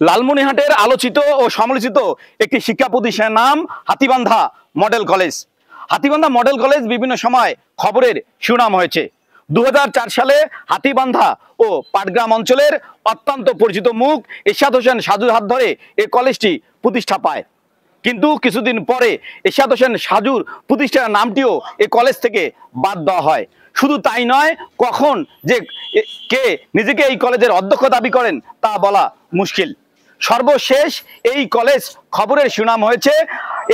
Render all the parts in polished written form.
লালমনিরহাটের আলোচিত ও সমালোচিত একটি শিক্ষা প্রতিষ্ঠানের নাম Hatibandha model college. Hatibandha model college বিভিন্ন সময় খবরের শিরোনাম হয়েছে। 2004 সালে হাতীবান্ধা ও পাটগ্রাম অঞ্চলের অত্যন্ত পরিচিত মুখ এরশাদ হোসেন সাজুর হাত ধরে এই কলেজটি প্রতিষ্ঠা পায়। কিন্তু কিছুদিন পরে এরশাদ হোসেন সাজুর প্রতিষ্ঠানের নামটিও এই কলেজ থেকে বাদ দেওয়া হয়। শুধু তাই নয়, কখন যে কে নিজেকে এই কলেজের অধ্যক্ষ দাবি করেন তা বলা মুশকিল। সর্বশেষ এই কলেজ খবরের শিরোনাম হয়েছে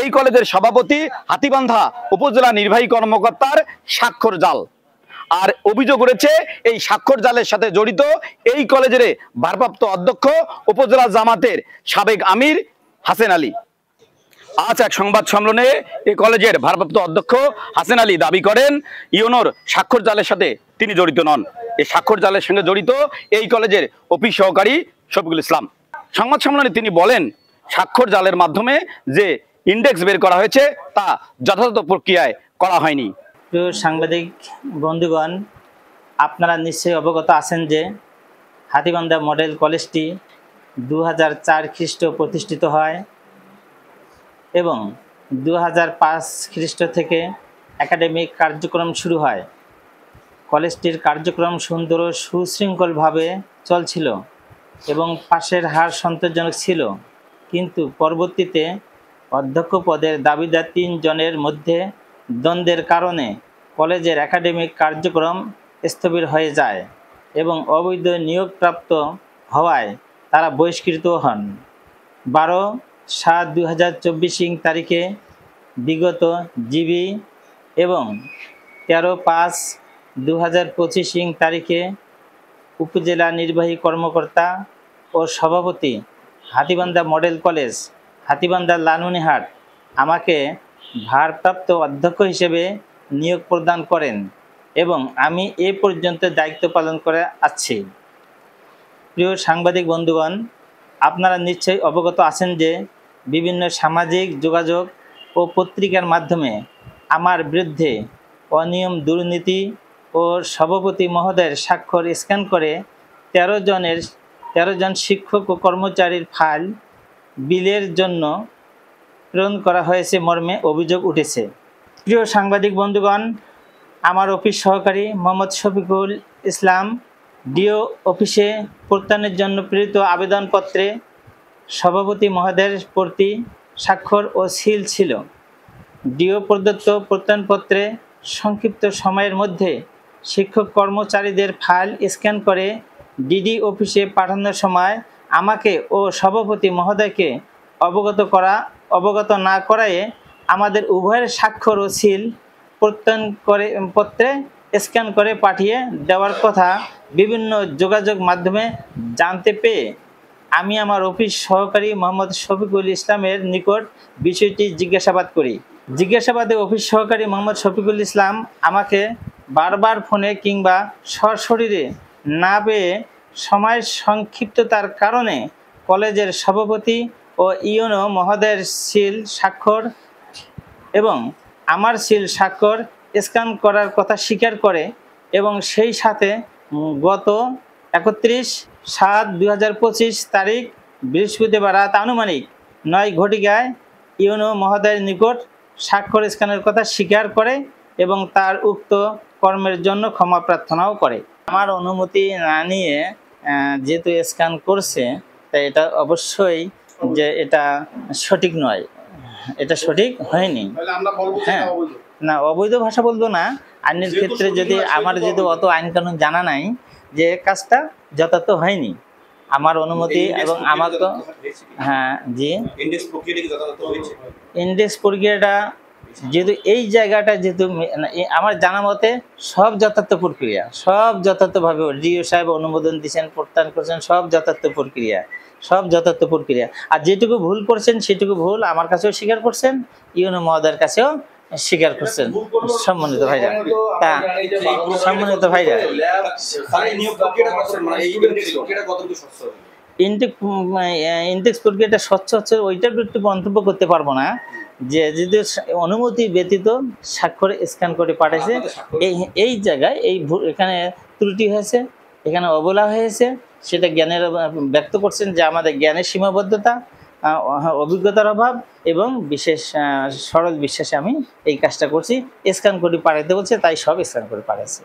এই কলেজের সভাপতি হাতীবান্ধা উপজেলা নির্বাহী কর্মকর্তার স্বাক্ষর জাল। আর অভিযোগ করেছে এই স্বাক্ষর জালের সাথে জড়িত এই কলেজের ভারপ্রাপ্ত অধ্যক্ষ উপজেলা জামাতের সাবেক আমির হাসেন আলী। আজ এক সংবাদ সম্মেলনে এই কলেজের ভারপ্রাপ্ত অধ্যক্ষ হাসেন আলী দাবি করেন ইউনোর স্বাক্ষর জালের সাথে তিনি জড়িত নন। এই স্বাক্ষর জালের সঙ্গে জড়িত এই কলেজের অফিস সহকারী শফিকুল ইসলাম। সংবাদ সম্মেলনে তিনি বলেন, স্বাক্ষর জালের মাধ্যমে যে ইন্ডেক্স বের করা হয়েছে তা যথাযথ প্রক্রিয়ায় করা হয়নি। প্রিয় সাংবাদিক বন্ধুগণ, আপনারা নিশ্চয়ই অবগত আছেন যে হাতীবান্ধা মডেল কলেজটি 2004 খ্রিস্ট প্রতিষ্ঠিত হয় এবং 2005 খ্রিস্ট থেকে একাডেমিক কার্যক্রম শুরু হয়। কলেজটির কার্যক্রম সুন্দর ও সুশৃঙ্খলভাবে চলছিল এবং পাশের হার সন্তোষজনক ছিল, কিন্তু পরবর্তীতে অধ্যক্ষ পদের দাবিদার 3 জনের মধ্যে দ্বন্দ্বের কারণে কলেজের একাডেমিক কার্যক্রম স্থবির হয়ে যায় এবং অবৈধ নিয়োগপ্রাপ্ত হওয়ায় তারা বহিষ্কৃত হন। 12/7/2024 তারিখে বিগত জিবি এবং 13/5/2025 তারিখে উপজেলা নির্বাহী কর্মকর্তা ও সভাপতি হাতীবান্ধা মডেল কলেজ হাতীবান্ধা লালমনিরহাট আমাকে ভারপ্রাপ্ত অধ্যক্ষ হিসেবে নিয়োগ প্রদান করেন এবং আমি এ পর্যন্ত দায়িত্ব পালন করে আসছি। প্রিয় সাংবাদিক বন্ধুগণ, আপনারা নিশ্চয়ই অবগত আছেন যে বিভিন্ন সামাজিক যোগাযোগ ও পত্রিকার মাধ্যমে আমার বিরুদ্ধে অনিয়ম, দুর্নীতি ও সভাপতি মহোদয়ের স্বাক্ষর স্ক্যান করে 13 জন শিক্ষক ও কর্মচারীর ফাইল বিলের জন্য প্রেরণ করা হয়েছে মর্মে অভিযোগ উঠেছে। প্রিয় সাংবাদিক বন্ধুগণ, আমার অফিস সহকারী মোহাম্মদ শফিকুল ইসলাম ডিও অফিসে প্রত্যানের জন্য প্রেরিত আবেদনপত্রে সভাপতি মহোদয়ের প্রতি স্বাক্ষর ও সিল ছিল। ডিও প্রদত্ত প্রত্যয়নপত্রে সংক্ষিপ্ত সময়ের মধ্যে শিক্ষক কর্মচারীদের ফাইল স্ক্যান করে ডিডি অফিসে পাঠানোর সময় আমাকে ও সভাপতি মহোদয়কে অবগত না করায় আমাদের উভয়ের স্বাক্ষর ও সিল প্রত্যয়ন করে পত্রে স্ক্যান করে পাঠিয়ে দেওয়ার কথা বিভিন্ন যোগাযোগ মাধ্যমে জানতে পেয়ে আমি আমার অফিস সহকারী মোহাম্মদ শফিকুল ইসলামের নিকট বিষয়টি জিজ্ঞাসাবাদ করি। জিজ্ঞাসাবাদে অফিস সহকারী মোহাম্মদ শফিকুল ইসলাম আমাকে বারবার ফোনে কিংবা সশরীরে না পেয়ে সময় সংক্ষিপ্ততার কারণে কলেজের সভাপতি ও ইউনো মহোদয়ের সিল স্বাক্ষর এবং আমার সিল স্বাক্ষর স্ক্যান করার কথা স্বীকার করে এবং সেই সাথে গত 31/7/2025 তারিখ বৃহস্পতিবার রাত আনুমানিক 9 ঘটিকায় ইউনো মহোদয়ের নিকট স্বাক্ষর স্ক্যানের কথা স্বীকার করে এবং তার উক্ত কর্মের জন্য ক্ষমা প্রার্থনাও করে। আমার অনুমতি না নিয়ে যেহেতু স্ক্যান করছে, তাই এটা অবশ্যই যে এটা সঠিক নয়, এটা সঠিক হয়নি। হ্যাঁ, না, অবৈধ ভাষা বলবো না। আইনের ক্ষেত্রে যদি আমার যেহেতু অত আইন কানুন জানা নাই, যে কাজটা যথার্থ হয়নি, আমার অনুমতি এবং আমার তো হ্যাঁ জি ইন্ডেক্স প্রক্রিয়াটা যেহেতু এই জায়গাটা যেহেতু আমার জানা মতে সব যথার্থ প্রক্রিয়া, সব যথার্থভাবে ডিও সাহেব অনুমোদন দিয়েছেন, প্রত্যান করছেন, সব যথার্থ প্রক্রিয়া। আর যেটুকু ভুল করছেন সেটুকু ভুল আমার কাছেও স্বীকার করছেন, ইউনো মহোদয়ের কাছেও স্বীকার করছেন। সম্মানিত ভাইরা, ইন্ডেক্স প্রক্রিয়াটা স্বচ্ছ হচ্ছে ওইটার একটু মন্তব্য করতে পারবো না, যে যদি অনুমতি ব্যতীত স্বাক্ষর স্ক্যান করে পাঠাইছে, এই জায়গায় এখানে ত্রুটি হয়েছে, এখানে অবলা হয়েছে, সেটা জ্ঞানের ব্যক্ত করছেন যে আমাদের জ্ঞানের সীমাবদ্ধতা, অভিজ্ঞতার অভাব এবং বিশেষ সরল বিশ্বাসে আমি এই কাজটা করছি। স্ক্যান করে পাঠাতে বলছে, তাই সব স্ক্যান করে পাঠাচ্ছে।